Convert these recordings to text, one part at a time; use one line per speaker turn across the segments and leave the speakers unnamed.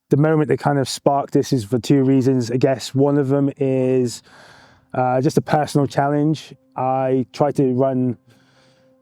the moment that kind of sparked this is for two reasons. I guess one of them is just a personal challenge. I tried to run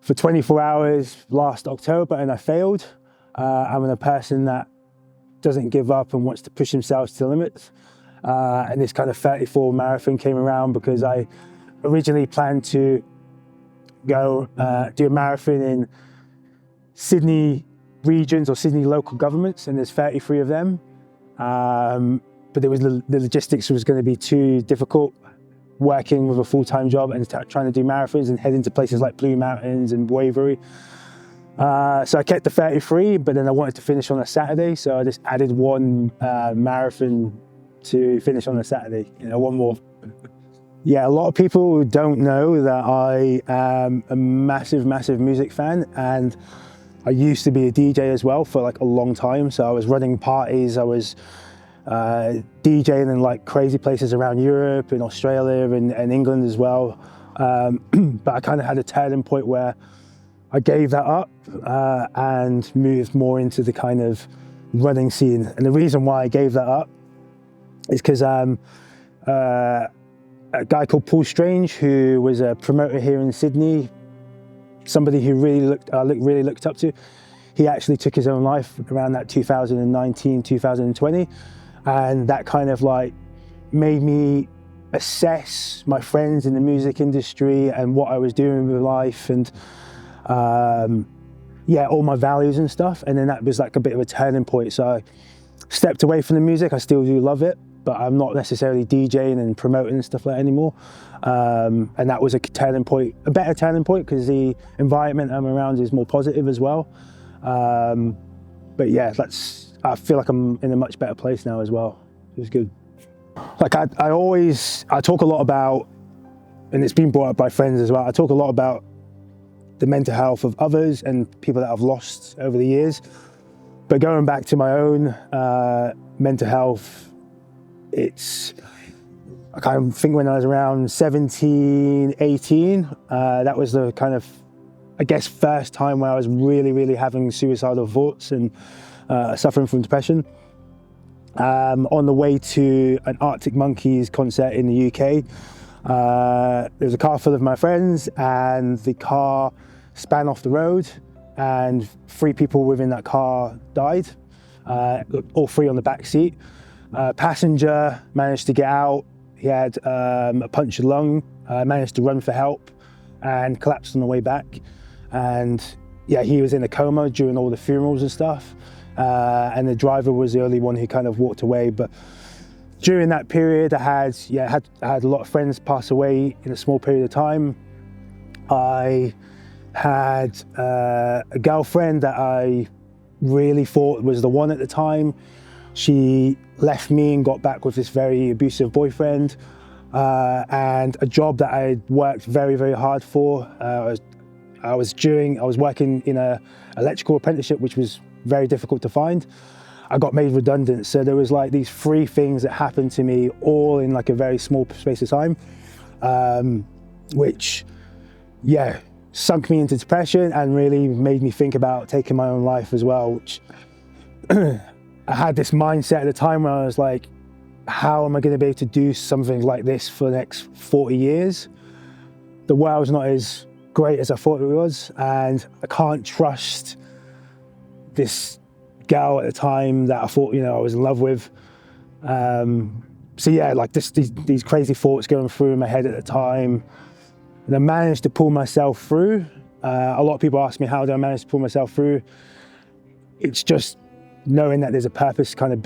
for 24 hours last October and I failed. I'm a person that doesn't give up and wants to push themselves to the limits. And this kind of 34 marathon came around because I originally planned to go do a marathon in Sydney regions or Sydney local governments, and there's 33 of them. But there was the logistics was going to be too difficult, working with a full-time job and trying to do marathons and heading to places like Blue Mountains and Waverley. So I kept the 33, but then I wanted to finish on a Saturday, so I just added one marathon to finish on a Saturday, one more. Yeah, a lot of people don't know that I am a massive music fan, and I used to be a DJ as well for like a long time. So I was running parties, I was DJing in like crazy places around Europe and Australia and England as well. But I kind of had a turning point where I gave that up and moved more into the kind of running scene. And the reason why I gave that up is because a guy called Paul Strange, who was a promoter here in Sydney, somebody who really looked up to, he actually took his own life around that 2019, 2020. And that kind of like made me assess my friends in the music industry and what I was doing with life and all my values and stuff. And then that was like a bit of a turning point. So I stepped away from the music. I still do love it, but I'm not necessarily DJing and promoting and stuff like that anymore. And that was a turning point, a better turning point, because the environment I'm around is more positive as well. But yeah, I feel like I'm in a much better place now as well. It was good. Like I talk a lot about, and it's been brought up by friends as well, I talk a lot about the mental health of others and people that I've lost over the years. But going back to my own mental health, I kind of think when I was around 17, 18, that was the kind of, I guess, first time where I was really having suicidal thoughts and suffering from depression. On the way to an Arctic Monkeys concert in the UK, there was a car full of my friends and the car span off the road and 3 people within that car died, all 3 on the back seat. Passenger managed to get out. He had a punctured lung, managed to run for help and collapsed on the way back. And yeah, he was in a coma during all the funerals and stuff. And the driver was the only one who kind of walked away. But during that period, I had a lot of friends pass away in a small period of time. I had a girlfriend that I really thought was the one at the time. She left me and got back with this very abusive boyfriend, and a job that I had worked very hard for. I was working in an electrical apprenticeship, which was very difficult to find. I got made redundant. So there was like these 3 things that happened to me all in like a very small space of time, which, yeah, sunk me into depression and really made me think about taking my own life as well, which I had this mindset at the time where I was like, how am I going to be able to do something like this for the next 40 years? The world's not as great as I thought it was, and I can't trust this girl at the time that I thought, I was in love with. So yeah, like these crazy thoughts going through my head at the time. And I managed to pull myself through. A lot of people ask me, how do I manage to pull myself through? It's just knowing that there's a purpose kind of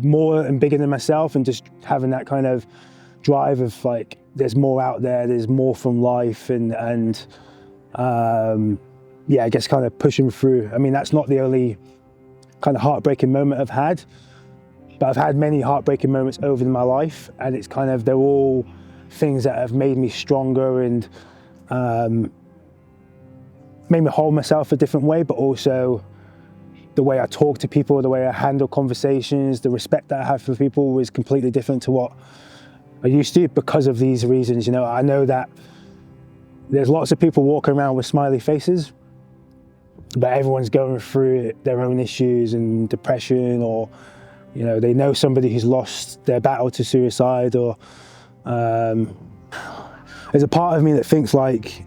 more than myself, and just having that kind of drive of like, there's more out there, there's more from life, and I guess kind of pushing through. I mean, that's not the only kind of heartbreaking moment I've had, but I've had many heartbreaking moments over in my life, and it's kind of, they're all things that have made me stronger and made me hold myself a different way, but also the way I talk to people, the way I handle conversations, the respect that I have for people was completely different to what I used to because of these reasons. I know that there's lots of people walking around with smiley faces, but everyone's going through their own issues and depression, or they know somebody who's lost their battle to suicide, or there's a part of me that thinks like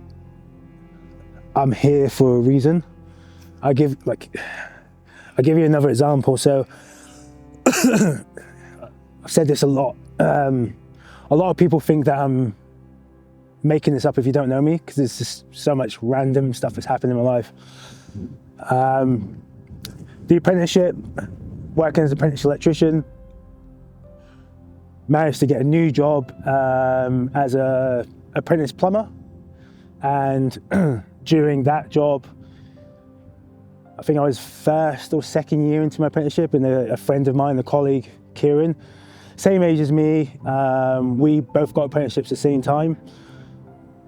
I'm here for a reason. I'll give you another example. So I've said this a lot. A lot of people think that I'm making this up if you don't know me, because there's just so much random stuff that's happened in my life. The apprenticeship, working as an apprentice electrician, managed to get a new job as a apprentice plumber, and during that job, I think I was first or second year into my apprenticeship, and a friend of mine, a colleague, Kieran, same age as me, we both got apprenticeships at the same time.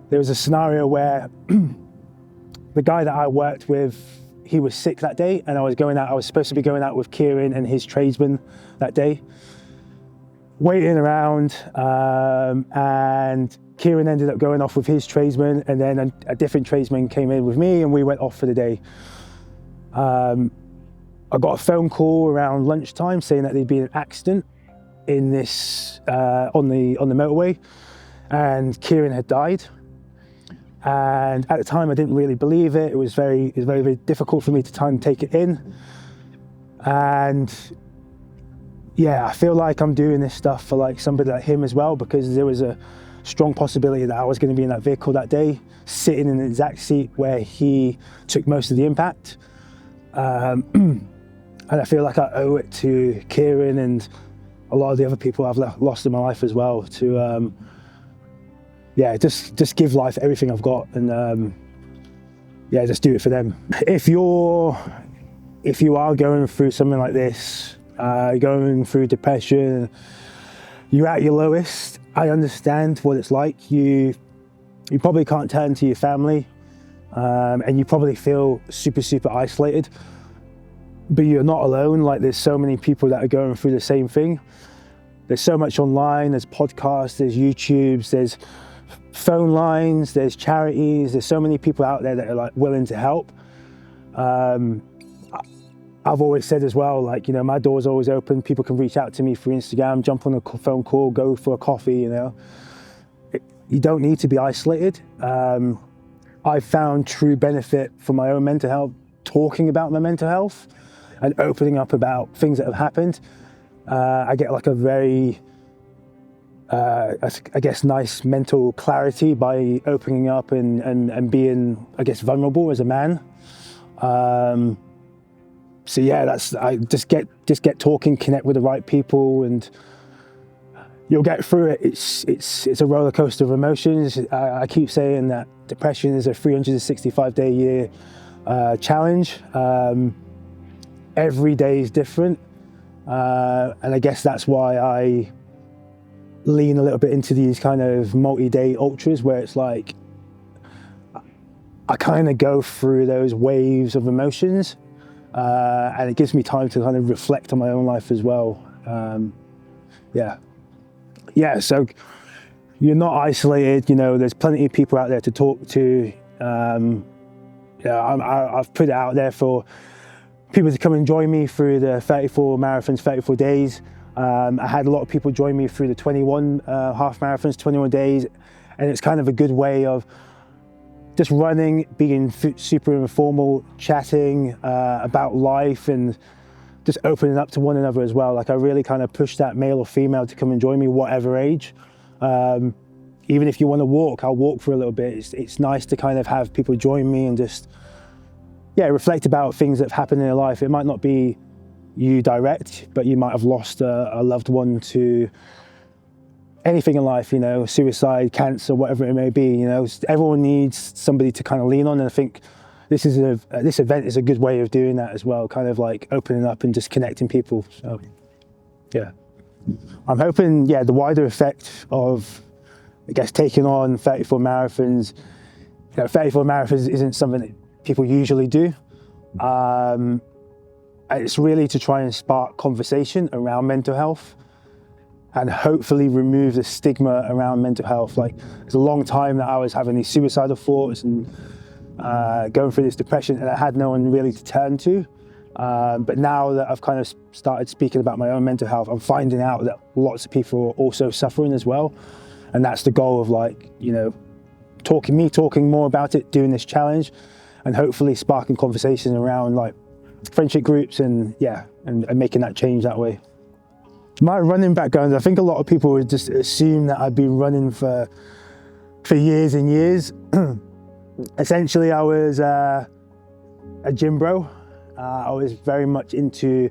There was a scenario where the guy that I worked with, he was sick that day, and I was supposed to be going out with Kieran and his tradesman that day. Waiting around, and Kieran ended up going off with his tradesman, and then a different tradesman came in with me, and we went off for the day. I got a phone call around lunchtime saying that there'd been an accident in this on the motorway, and Kieran had died. And at the time, I didn't really believe it. It was very, very difficult for me to try and take it in. And yeah, I feel like I'm doing this stuff for like somebody like him as well, because there was a strong possibility that I was going to be in that vehicle that day, sitting in the exact seat where he took most of the impact. And I feel like I owe it to Kieran and a lot of the other people I've lost in my life as well to just give life everything I've got, and just do it for them. If you are going through something like this, going through depression, you're at your lowest, I understand what it's like. You probably can't turn to your family, and you probably feel super, super isolated, but you're not alone. Like, there's so many people that are going through the same thing. There's so much online, there's podcasts, there's YouTubes, there's phone lines, there's charities, there's so many people out there that are like willing to help. I've always said as well, like, my door's always open. People can reach out to me through Instagram, jump on a phone call, go for a coffee, You don't need to be isolated. I've found true benefit for my own mental health, talking about my mental health and opening up about things that have happened. I get like a very, nice mental clarity by opening up and being, vulnerable as a man. I just get talking, connect with the right people, and you'll get through it. It's a roller coaster of emotions. I keep saying that depression is a 365-day-a-year challenge. Every day is different, and I guess that's why I lean a little bit into these kind of multi-day ultras, where it's like I kind of go through those waves of emotions. And it gives me time to kind of reflect on my own life as well. So you're not isolated. There's plenty of people out there to talk to. I've put it out there for people to come and join me through the 34 marathons, 34 days. I had a lot of people join me through the 21 half marathons, 21 days, and it's kind of a good way of just running, being super informal, chatting about life, and just opening up to one another as well. Like, I really kind of push that male or female to come and join me, whatever age. Even if you want to walk, I'll walk for a little bit. It's nice to kind of have people join me and just, reflect about things that have happened in your life. It might not be you direct, but you might have lost a loved one to anything in life, suicide, cancer, whatever it may be. Everyone needs somebody to kind of lean on, and I think this event is a good way of doing that as well, kind of like opening up and just connecting people. So I'm hoping the wider effect of, taking on 34 marathons. 34 marathons isn't something that people usually do. It's really to try and spark conversation around mental health, and hopefully remove the stigma around mental health. Like, it's a long time that I was having these suicidal thoughts, and going through this depression, and I had no one really to turn to. But now that I've kind of started speaking about my own mental health, I'm finding out that lots of people are also suffering as well. And that's the goal of, like, you know, talking more about it, doing this challenge, and hopefully sparking conversation around like friendship groups and making that change that way. My running background, I think a lot of people would just assume that I'd been running for years and years. Essentially, I was a gym bro. I was very much into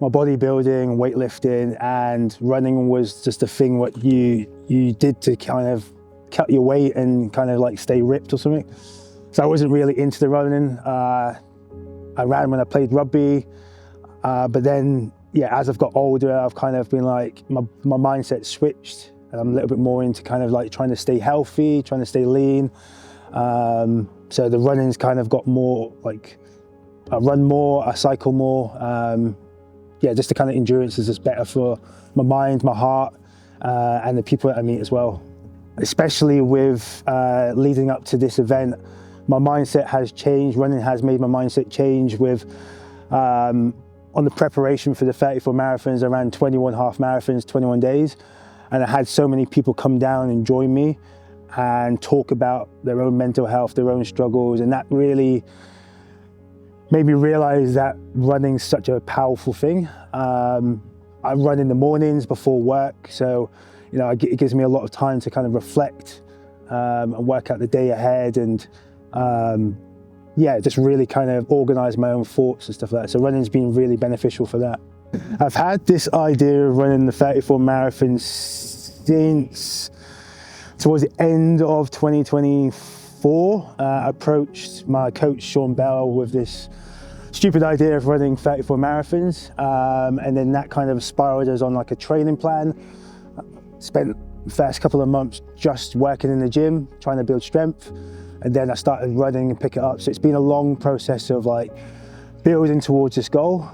my bodybuilding, weightlifting, and running was just a thing what you did to kind of cut your weight and kind of like stay ripped or something. So I wasn't really into the running. I ran when I played rugby, but then as I've got older, I've kind of been like, my mindset switched, and I'm a little bit more into kind of like trying to stay healthy, trying to stay lean. So the running's kind of got more like, I run more, I cycle more. Just the kind of endurance is just better for my mind, my heart, and the people that I meet as well. Especially with leading up to this event, my mindset has changed. Running has made my mindset change with, on the preparation for the 34 marathons, I ran 21 half marathons, 21 days. And I had so many people come down and join me and talk about their own mental health, their own struggles. And that really made me realize that running's such a powerful thing. I run in the mornings before work. So, you know, it gives me a lot of time to kind of reflect and work out the day ahead, and just really kind of organize my own thoughts and stuff like that. So running's been really beneficial for that. I've had this idea of running the 34 marathons since towards the end of 2024. I approached my coach, Sean Bell, with this stupid idea of running 34 marathons. And then that kind of spiraled us on like a training plan. Spent the first couple of months just working in the gym, trying to build strength. And then I started running and pick it up. So it's been a long process of like building towards this goal.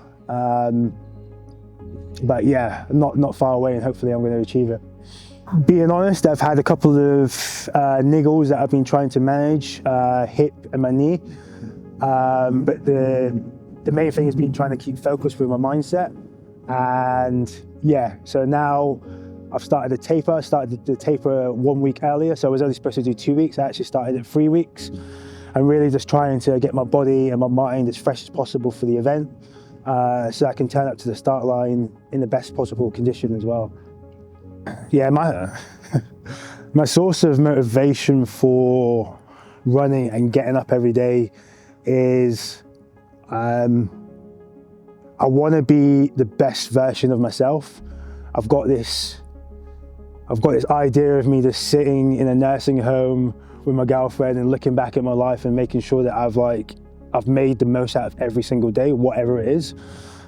But yeah, not far away, and hopefully I'm going to achieve it. Being honest, I've had a couple of niggles that I've been trying to manage, hip and my knee. But the main thing has been trying to keep focused with my mindset. And so now I've started a taper. I started the taper 1 week earlier, so I was only supposed to do 2 weeks. I actually started at 3 weeks. I'm really just trying to get my body and my mind as fresh as possible for the event, so I can turn up to the start line in the best possible condition as well. Yeah, my source of motivation for running and getting up every day is I want to be the best version of myself. I've got this idea of me just sitting in a nursing home with my girlfriend and looking back at my life and making sure that I've made the most out of every single day, whatever it is,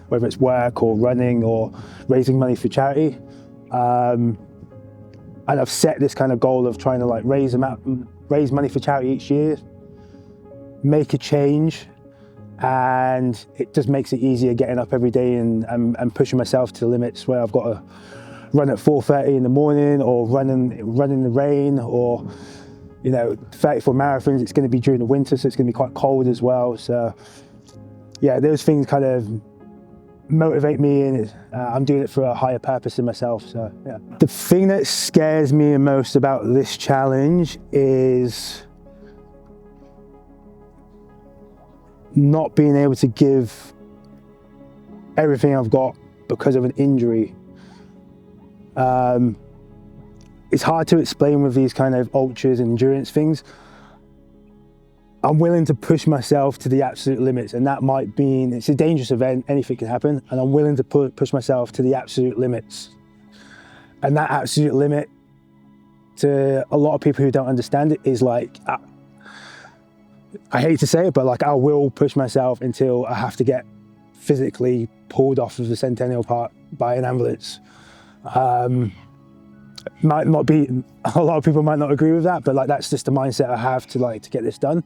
whether it's work or running or raising money for charity. And I've set this kind of goal of trying to like raise money for charity each year, make a change, and it just makes it easier getting up every day and pushing myself to the limits where I've got to run at 4:30 in the morning, or run in the rain, or 34 marathons. It's going to be during the winter, so it's going to be quite cold as well. So yeah, those things kind of motivate me, and I'm doing it for a higher purpose in myself. So yeah, the thing that scares me most about this challenge is not being able to give everything I've got because of an injury. It's hard to explain with these kind of ultras and endurance things. I'm willing to push myself to the absolute limits, and that might mean it's a dangerous event, anything can happen, and I'm willing to push myself to the absolute limits. And that absolute limit, to a lot of people who don't understand it, is like, I hate to say it, but like I will push myself until I have to get physically pulled off of the Centennial Park by an ambulance. Might not be, a lot of people might not agree with that, but like that's just the mindset I have to get this done.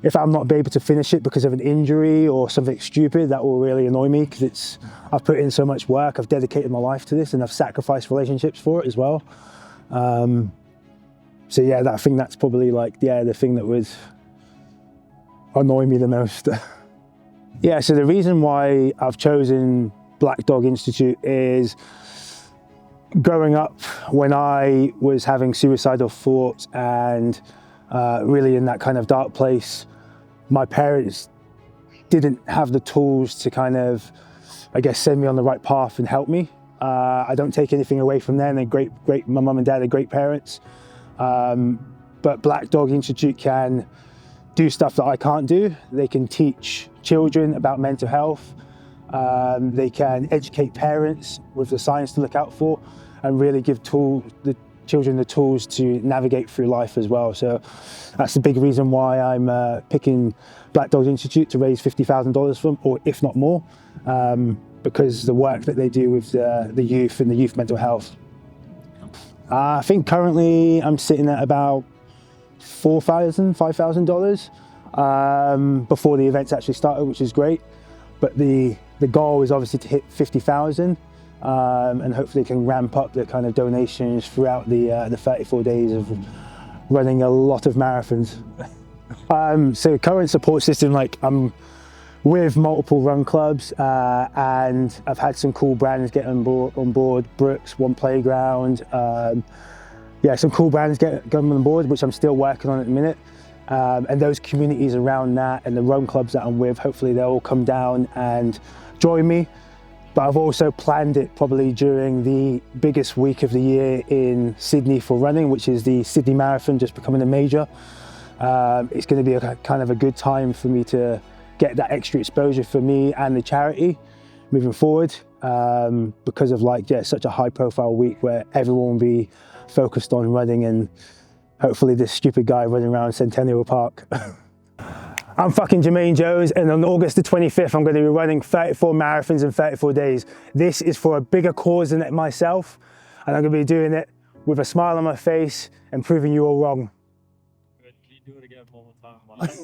If I'm not able to finish it because of an injury or something stupid, that will really annoy me, because I've put in so much work, I've dedicated my life to this, and I've sacrificed relationships for it as well. So yeah, I think that's probably the thing that would annoy me the most. Yeah, so the reason why I've chosen Black Dog Institute is growing up when I was having suicidal thoughts and really in that kind of dark place, my parents didn't have the tools to kind of, I guess, send me on the right path and help me. I don't take anything away from them. They're great, my mum and dad are great parents. But Black Dog Institute can do stuff that I can't do. They can teach children about mental health. They can educate parents with the signs to look out for and really give the children the tools to navigate through life as well. So that's the big reason why I'm picking Black Dog Institute to raise $50,000 from, or if not more, because the work that they do with the youth and the youth mental health. I think currently I'm sitting at about $5,000 before the events actually started, which is great. But the goal is obviously to hit 50,000, and hopefully can ramp up the kind of donations throughout the 34 days of running a lot of marathons. So current support system, like I'm with multiple run clubs, and I've had some cool brands get on board, Brooks, One Playground, yeah, some cool brands get on board, which I'm still working on at the minute. And those communities around that and the run clubs that I'm with, hopefully they'll all come down and join me. But I've also planned it probably during the biggest week of the year in Sydney for running, which is the Sydney Marathon, just becoming a major. It's going to be a kind of a good time for me to get that extra exposure for me and the charity moving forward, because of such a high profile week where everyone will be focused on running and hopefully this stupid guy running around Centennial Park. I'm fucking Jermaine Jones, and on August the 25th, I'm going to be running 34 marathons in 34 days. This is for a bigger cause than myself, and I'm going to be doing it with a smile on my face and proving you all wrong.
Good. Can you do it again one more time?